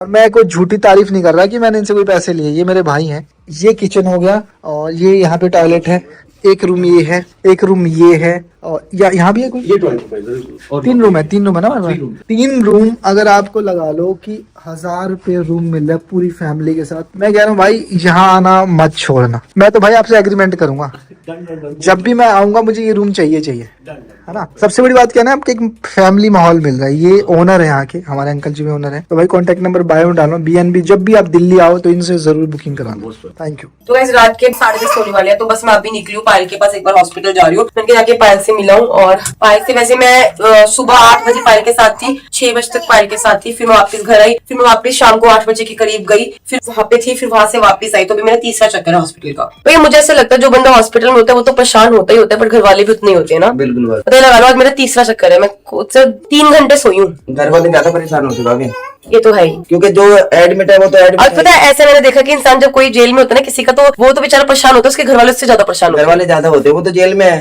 और मैं कोई झूठी तारीफ नहीं कर रहा कि मैंने इनसे कोई पैसे लिए, ये मेरे भाई हैं। ये किचन हो गया और ये यहाँ पे टॉयलेट है। एक रूम ये है, एक रूम ये है और यहाँ भी है कोई, ये टॉयलेट 3 रूम है ना मेरे पास। 3 रूम अगर आपको लगा लो कि 1000 रुपये रूम मिल रहा है पूरी फैमिली के साथ, मैं कह रहा हूँ भाई यहाँ आना मत छोड़ना। मैं तो भाई आपसे एग्रीमेंट करूंगा, जब भी मैं आऊंगा मुझे ये रूम चाहिए चाहिए, है ना। सबसे बड़ी बात क्या है ना, आपको एक फैमिली माहौल मिल रहा है। ये ओनर है यहाँ के, हमारे अंकल जी भी ओनर है। तो भाई कॉन्टेक्ट नंबर बायो में डालो। BNB जब भी आप दिल्ली आओ तो इनसे जरूर बुकिंग कराना। Thank you. तो गाइस रात के 10:30 होने वाले हैं, तो बस मैं अभी निकली हूँ, पायल के पास एक बार हॉस्पिटल जा रही हूँ। मैंने जाके पायल से मिला हूँ और पायल से वैसे मैं सुबह 8 बजे पायल के साथ थी, 6 बजे तक पायल के साथ थी। फिर मैं वापस घर आई, फिर मैं वापस शाम को 8 बजे के करीब गई, फिर वहां पे थी, फिर वहां से वापस आई। तो अभी मेरा तीसरा चक्कर है हॉस्पिटल का। तो ये मुझे ऐसा लगता है जो बंदा हॉस्पिटल में होता है वो तो परेशान होता ही होता है, पर घर वाले भी उतने होते हैं ना। बिल्कुल पता लगा लो आज मेरा तीसरा चक्कर है। मैं खुद से 3 घंटे सोई हूँ। घर वाले ज्यादा परेशान होते भाभी, ये तो है ही, क्योंकि जो एडमिट है वो तो एडमिट। और पता है ऐसा मैंने देखा कि इंसान जब कोई जेल में होता है ना किसी का, तो वो तो बेचारा परेशान होता है, उसके घर वाले उससे ज्यादा परेशान होते घर वाले ज्यादा होते हैं, वो तो जेल में है,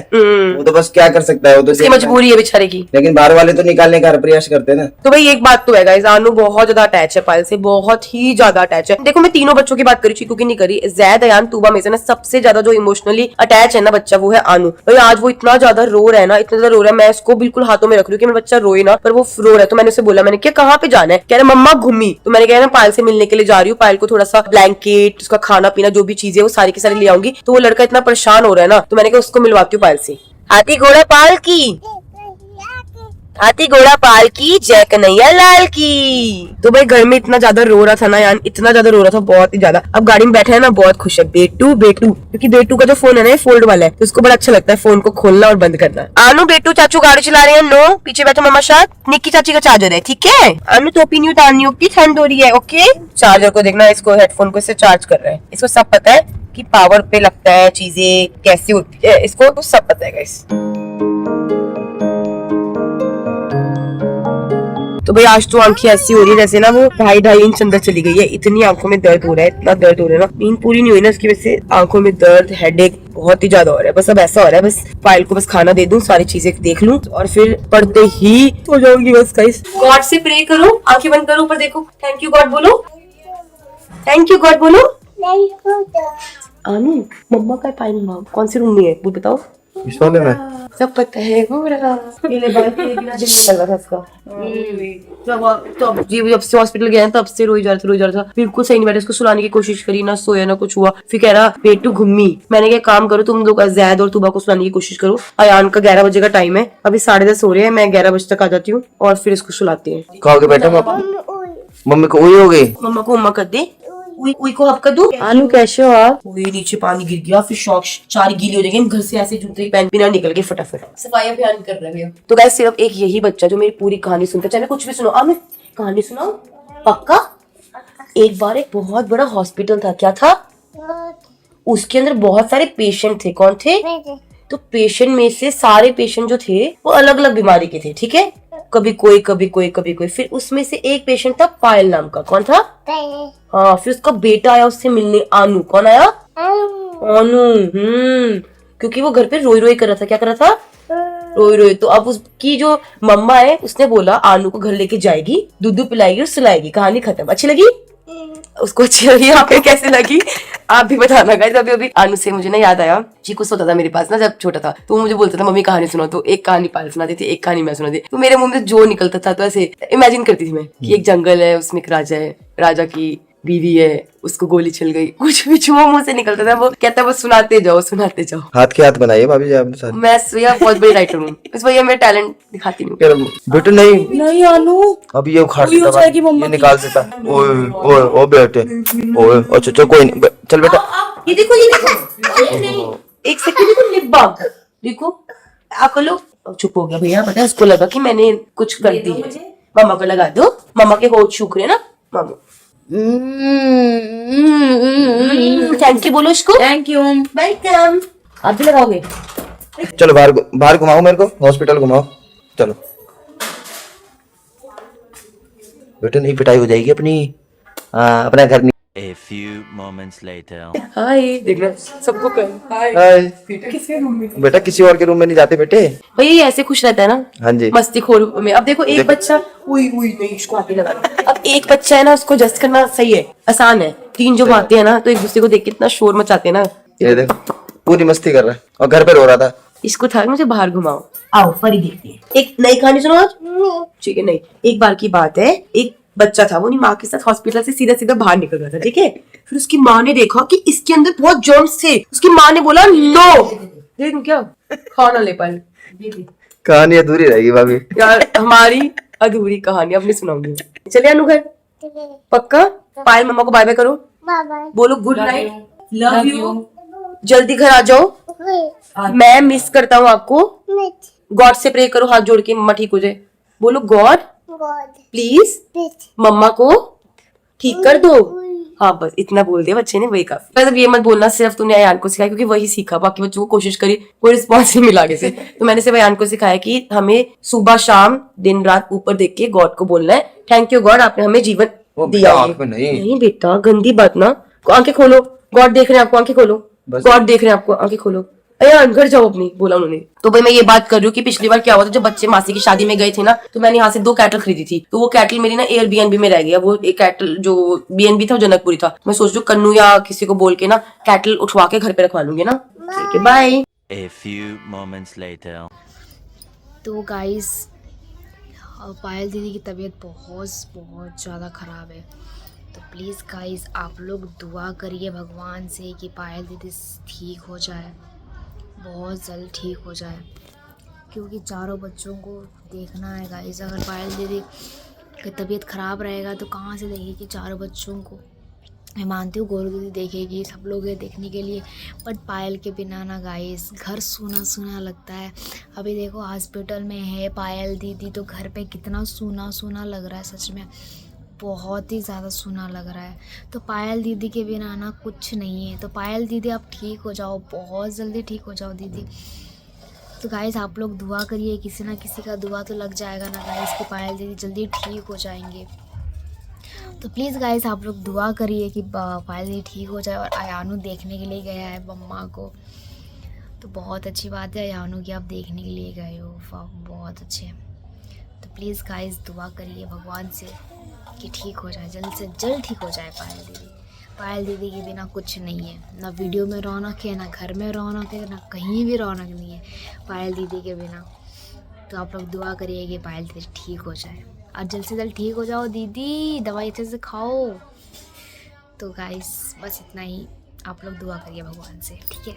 वो तो बस क्या कर सकता है, वो तो उसकी मजबूरी है बेचारे की। लेकिन बाहर वाले तो निकालने का प्रयास करते हैं ना। तो भाई एक बात तो है गाइस, आनू बहुत ज्यादा अटैच है पायल से, बहुत ही ज्यादा अटैच है। देखो मैं तीनों बच्चों की बात करी, चीकू की नहीं करी। जैद, अयान, तूबा में से ना सबसे ज्यादा जो इमोशनली अटैच है ना बच्चा, वो है आनू। भाई आज वो इतना ज्यादा रो रहा है ना, इतना ज्यादा रो रहा है, मैं इसको बिल्कुल हाथों में रख रही हूँ कि मेरा बच्चा रोए ना, पर वो रो रहा है। तो मैंने उसे बोला, मैंने क्या कहाँ पे जाना है, कह रहा मम्मा घूमी। तो मैंने कहा पायल से मिलने के लिए जा रही हूँ, पायल को थोड़ा सा ब्लैंकेट, उसका खाना पीना जो भी चीजें वो सारी की सारी ले आऊंगी। तो वो लड़का इतना परेशान हो रहा है ना, तो मैंने कहा उसको मिलवाती हूँ पायल से। हाथी घोड़ा पाल की, हाथी घोड़ा पाल की, जय कन्हैया लाल की। तो भाई घर में इतना ज्यादा रो रहा था ना यार, इतना ज्यादा रो रहा था, बहुत ही ज्यादा। अब गाड़ी में बैठा है ना, बहुत खुश है। बेटू बेटू, क्योंकि बेटू का जो फोन है ना ये फोल्ड वाला है, तो उसको बड़ा अच्छा लगता है फोन को खोलना और बंद करना। आनू बेटू चाचू गाड़ी चला रहे हैं, नो पीछे बैठो मम्मा साथ। निक्की चाची का चार्जर है, ठीक है। आनू टोपी नहीं उतारनी होगी, ठंड हो रही है, ओके। चार्जर को देखना, इसको हेडफोन को इससे चार्ज कर रहा है। इसको सब पता है कि पावर पे लगता है, चीजें कैसी होती है, इसको तो सब पता है गाइस। तो भाई आज तो आंखें ऐसी हो रही है जैसे ना वो 2.5 इंच अंदर चली गई है। इतनी आंखों में दर्द हो रहा है, इतना दर्द हो रहा है ना, नींद पूरी नहीं हुई ना उसकी वजह से आंखों में दर्द, हेडेक बहुत ही ज्यादा हो रहा है। बस अब ऐसा हो रहा है, बस पायल को बस खाना दे दूं, सारी चीजें देख लूं और फिर पढ़ते ही हो जाऊंगी बस गाइस। गॉड से प्रे करो, आंखें बंद करो, ऊपर देखो, थैंक यू गॉड बोलो, थैंक यू गॉड बोलो। आनू मम्मा का पायल कौन से रूम में है वो बताओ। इस वाले में सब पता है जब से हॉस्पिटल गया तब से रोई जा रहा था, बिल्कुल सही नहीं बैठा। इसको सुलाने की कोशिश करी, ना सोया ना कुछ हुआ। फिर कह रहा बेटू घूमी। मैंने क्या काम करो तुम लोग जैद और तुबा को सुलाने की कोशिश करो। अयान का 11 बजे का टाइम है, अभी 10:30 हो रहे हैं, मैं 11 बजे तक आ जाती हूँ और फिर इसको सुलाते हैं। कहोगे बेटा मम्मी को वही हो गई, मम्मा को उम्मा कर दे, उई को हक कर दो। आलू कैसे हो आप? नीचे पानी गिर गया, फिर शौक सारी गीली हो जाएगी। घर से ऐसे जूते पहन बिना निकल गए फटाफट, सफाई अभियान कर रहे हैं। तो गाइस सिर्फ एक यही बच्चा जो मेरी पूरी कहानी सुनता है, चाहे मैं कुछ भी सुनो। मैं कहानी सुनाओ पक्का। एक बार एक बहुत बड़ा हॉस्पिटल था, क्या था? उसके अंदर बहुत सारे पेशेंट थे। कौन थे? तो पेशेंट में से सारे पेशेंट जो थे वो अलग अलग बीमारी के थे, ठीक है। कभी कोई कभी कोई कभी कोई। फिर उसमें से एक पेशेंट था पायल नाम का। कौन था? हाँ। फिर उसका बेटा आया उससे मिलने, आनू। कौन आया? आनू। क्योंकि वो घर पे रोई रोई कर रहा था। क्या कर रहा था? रोई रोई। तो अब उसकी जो मम्मा है उसने बोला आनू को घर लेके जाएगी, दूध पिलाएगी और सुलाएगी। कहानी खत्म। अच्छी लगी उसको? अच्छी लगी। आपको कैसे लगी आप भी बताना गाइस। अभी अभी आनू से मुझे ना याद आया, चीकू सोता था मेरे पास ना जब छोटा था, तो मुझे बोलता था मम्मी कहानी सुनाओ। तो एक कहानी पायल सुनाती थी, एक कहानी मैं सुनाती। तो मेरे मुंह में जो निकलता था तो ऐसे इमेजिन करती थी मैं कि एक जंगल है, उसमें एक राजा है, राजा की बीवी है, उसको गोली चल गई, कुछ भी जो मुंह से निकलता था वो कहता वो सुनाते जाओ सुनाते जाओ। हाथ के हाथ बनाइए भाभी जी आपने साथ। मैं भैया बहुत बड़ी राइटर हूँ, इस वजह मेरा टैलेंट दिखाती हूँ। बेटे नहीं आनू अब ये उखाड़ देता, ये निकाल देता। ओए ओए ओ बेटे ओए, अच्छा कोई नहीं, चल बेटा। ये देखो एक सेकंड, देखो लिप बाम देखो, आप लो। चुप हो गया भैया, पता है उसको लगा कि मैंने कुछ कर दी है। मम्मा को लगा दो, मम्मा के होठ सूख रहे ना मामू। थैंक यू बोलो इसको। Thank you, welcome. आप भी लगाओगे? चलो बाहर घुमाओ, मेरे को हॉस्पिटल घुमाओ चलो। बेटे नहीं पिटाई हो जाएगी अपनी, अपना घर नहीं A few moments later. हाय देखना सबको कर हाय हाय बेटा किसके रूम में बेटा किसी और के रूम में नहीं जाते बेटे। भैया ये ऐसे खुश रहता है ना हाँ जी मस्ती खोर में। अब देखो एक बच्चा उई उई नहीं इसको आते लगा अब एक बच्चा है ना उसको जस्ट करना सही है आसान है। तीन जो आते हैं ना तो एक दूसरे को देख के इतना शोर मचाते हैं ना। ये देखो पूरी मस्ती कर रहा है और घर पे रो रहा था। इसको था मुझे बाहर घुमाओ आओ परी देखते हैं। एक नई कहानी सुनो आज ठीक है। नहीं एक बार की बात है एक बच्चा था वो अपनी माँ के साथ हॉस्पिटल से सीधा सीधा बाहर निकल रहा था ठीक है। फिर उसकी माँ ने देखा कि इसके अंदर बहुत जर्म्स थे। उसकी माँ ने बोला नो देख क्या खाना ले पाए। कहानी अधूरी रहेगी भाभी। यार हमारी अधूरी कहानी अब नहीं सुनाऊंगी। चले अनु घर पक्का। पायल मम्मा को बाय बाय करो बोलो गुड नाइट लव यू जल्दी घर आ जाओ। मैं मिस करता हूँ आपको। गॉड से प्रे करो हाथ जोड़ के मम्मा ठीक हो जाए। बोलो गॉड प्लीज मम्मा को ठीक कर दो। हाँ बस इतना बोल दिया बच्चे ने वही काफी। मतलब ये मत बोलना सिर्फ तूने अयान को सिखाया क्योंकि वही सीखा बाकी बच्चों को कोशिश करी कोई रिस्पॉन्स नहीं मिला आगे से। तो मैंने सिर्फ अयान को सिखाया कि हमें सुबह शाम दिन रात ऊपर देख के गॉड को बोलना है थैंक यू गॉड आपने हमें जीवन दिया है। नहीं बेटा गंदी बात ना। आंखें खोलो गॉड देख रहे हैं आपको आंखें खोलो गॉड देख रहे हैं आपको आंखें खोलो। अयान घर जाओ अपनी बोला उन्होंने। तो भाई मैं ये बात कर रही हूँ कि पिछली बार क्या हुआ था जब बच्चे मासी की शादी में गए थे ना तो मैंने यहाँ से 2 कैटल खरीदी थी। तो वो कैटल मेरी ना एयरबीएनबी में रह गया। वो एक कैटल जो बीएनबी था जनकपुरी था। मैं सोच रही हूँ कन्नू या किसी को बोल के ना कैटल उठवा के घर पे रखवा लूंगी ना। ठीक है bye. A few moments later. तो गाइस पायल दीदी की तबीयत बहुत ज़्यादा ख़राब है। तो प्लीज़ गाइस आप लोग दुआ करिए भगवान से कि पायल दीदी ठीक हो जाए बहुत जल्द ठीक हो जाए क्योंकि चारों बच्चों को देखना है गाइस। अगर पायल दीदी की तबीयत ख़राब रहेगा तो कहाँ से देखेगी चारों बच्चों को। मैं मानती हूँ गोरू दीदी देखेगी सब लोग ये देखने के लिए बट पायल के बिना ना गाइस घर सूना सूना लगता है। अभी देखो हॉस्पिटल में है पायल दीदी तो घर पे कितना सूना सूना लग रहा है। सच में बहुत ही ज़्यादा सूना लग रहा है। तो पायल दीदी के बिना ना कुछ नहीं है। तो पायल दीदी आप ठीक हो जाओ बहुत जल्दी ठीक हो जाओ दीदी। तो गाइस आप लोग दुआ करिए किसी ना किसी का दुआ तो लग जाएगा ना गाइस कि पायल दीदी जल्दी ठीक हो जाएंगे। तो प्लीज़ गाइस आप लोग दुआ करिए कि पायल दीदी ठीक हो जाए। और अयानू देखने के लिए गया है मम्मा को तो बहुत अच्छी बात है अयानू की आप देखने के लिए गए हो बहुत अच्छे। तो प्लीज़ गाइस दुआ करिए भगवान से कि ठीक हो जाए जल्द से जल्द ठीक हो जाए पायल दीदी। पायल दीदी के बिना कुछ नहीं है ना वीडियो में रौनक है ना घर में रौनक है ना कहीं भी रौनक नहीं है पायल दीदी के बिना। तो आप लोग दुआ करिए कि पायल दीदी ठीक हो जाए और जल्द से जल्द ठीक हो जाओ दीदी दवाई अच्छे से खाओ। तो गाइस बस इतना ही आप लोग दुआ करिए भगवान से ठीक है।